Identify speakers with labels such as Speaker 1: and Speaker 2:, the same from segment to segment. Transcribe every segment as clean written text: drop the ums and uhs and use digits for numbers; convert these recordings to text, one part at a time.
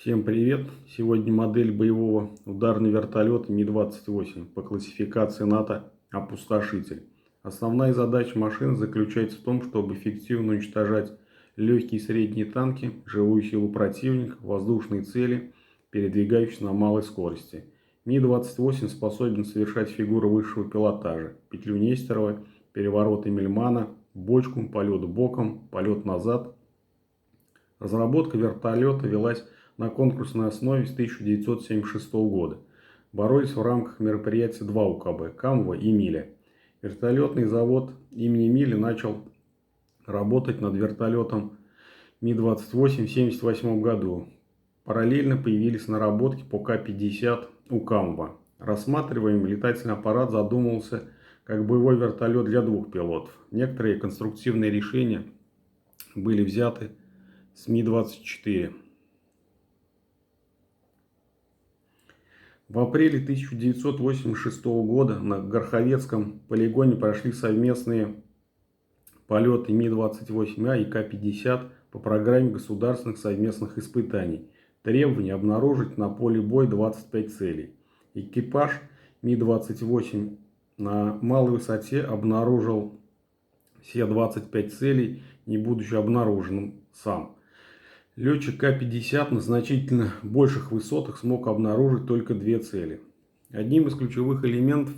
Speaker 1: Всем привет! Сегодня модель боевого ударного вертолета Ми-28 по классификации НАТО «Опустошитель». Основная задача машины заключается в том, чтобы эффективно уничтожать легкие и средние танки, живую силу противника, воздушные цели, передвигающиеся на малой скорости. Ми-28 способен совершать фигуры высшего пилотажа: петлю Нестерова, перевороты Мельмана, бочку, полет боком, полет назад. Разработка вертолета велась на конкурсной основе с 1976 года. Боролись в рамках мероприятия два УКБ – Камва и Миля. Вертолетный завод имени Миля начал работать над вертолетом Ми-28 в 1978 году. Параллельно появились наработки по К-50 у Камва. Рассматриваемый летательный аппарат задумывался как боевой вертолет для двух пилотов. Некоторые конструктивные решения были взяты с Ми-24. В апреле 1986 года на Гороховецком полигоне прошли совместные полеты Ми-28А и К-50 по программе государственных совместных испытаний. Требование обнаружить на поле боя 25 целей. Экипаж Ми-28 на малой высоте обнаружил все 25 целей, не будучи обнаруженным сам. Летчик К-50 на значительно больших высотах смог обнаружить только две цели. Одним из ключевых элементов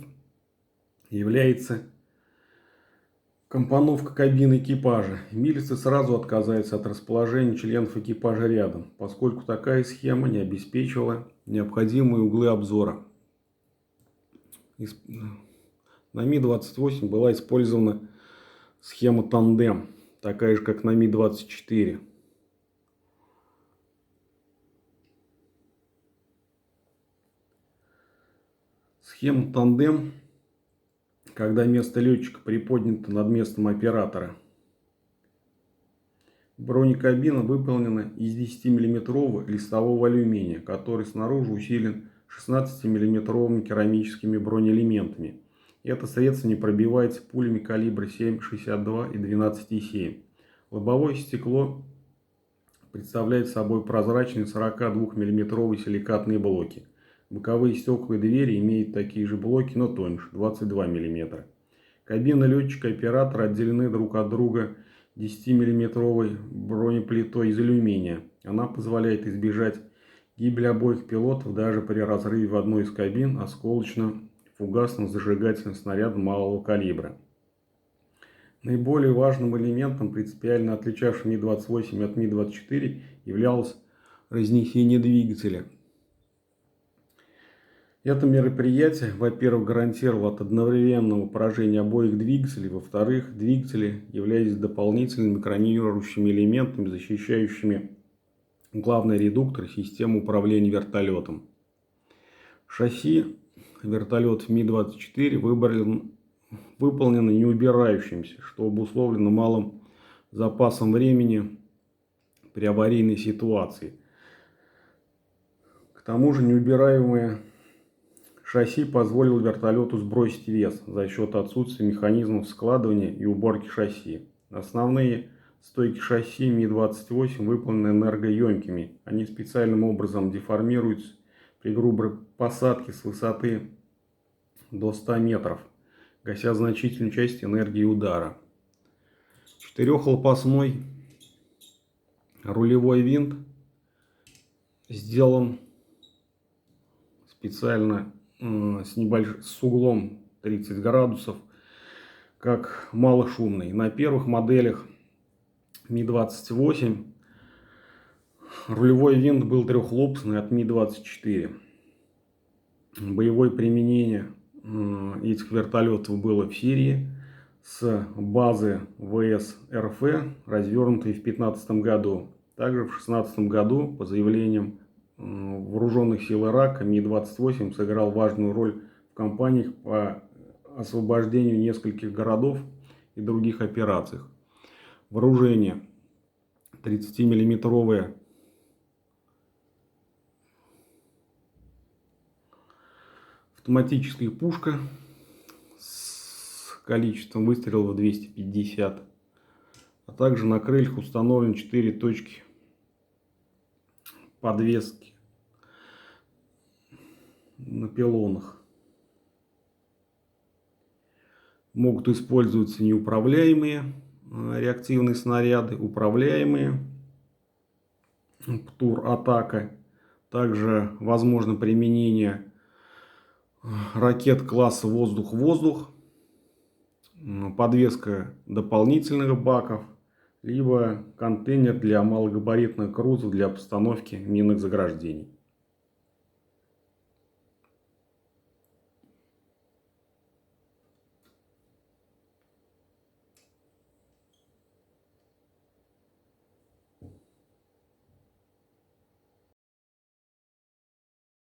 Speaker 1: является компоновка кабины экипажа. Милицы сразу отказались от расположения членов экипажа рядом, поскольку такая схема не обеспечивала необходимые углы обзора. На Ми-28 была использована схема тандем, такая же, как на Ми-24. Схема тандем, когда место летчика приподнято над местом оператора. Бронекабина выполнена из 10-мм листового алюминия, который снаружи усилен 16-мм керамическими бронеэлементами. Это средство не пробивается пулями калибра 7,62 и 12,7. Лобовое стекло представляет собой прозрачные 42-мм силикатные блоки. Боковые стекла и двери имеют такие же блоки, но тоньше, 22 мм. Кабина летчика и оператора отделены друг от друга 10-мм бронеплитой из алюминия. Она позволяет избежать гибели обоих пилотов даже при разрыве в одной из кабин осколочно-фугасным зажигательным снарядом малого калибра. Наиболее важным элементом, принципиально отличавшим Ми-28 от Ми-24, являлось разнесение двигателя. Это мероприятие, во-первых, гарантировало от одновременного поражения обоих двигателей, во-вторых, двигатели являлись дополнительными экранирующими элементами, защищающими главный редуктор и систему управления вертолетом. Шасси вертолетов Ми-24 выполнено не убирающимся, что обусловлено малым запасом времени при аварийной ситуации. К тому же неубираемое шасси позволило вертолету сбросить вес за счет отсутствия механизмов складывания и уборки шасси. Основные стойки шасси Ми-28 выполнены энергоемкими. Они специальным образом деформируются при грубой посадке с высоты до 100 метров, гася значительную часть энергии удара. Четырехлопастной рулевой винт сделан специально с углом 30 градусов, как малошумный. На первых моделях Ми-28 рулевой винт был трехлопастный от Ми-24. Боевое применение этих вертолетов было в Сирии с базы ВС РФ, развернутой в 2015 году. Также в 2016 году, по заявлениям вооруженных сил Ирака, Ми-28 сыграл важную роль в кампаниях по освобождению нескольких городов и других операциях. Вооружение: 30-мм автоматическая пушка с количеством выстрелов 250, а также на крыльях установлены 4 точки подвески на пилонах. Могут использоваться неуправляемые реактивные снаряды, управляемые ПТУР-Атака. Также возможно применение ракет класса воздух-воздух, подвеска дополнительных баков, либо контейнер для малогабаритных грузов для постановки минных заграждений.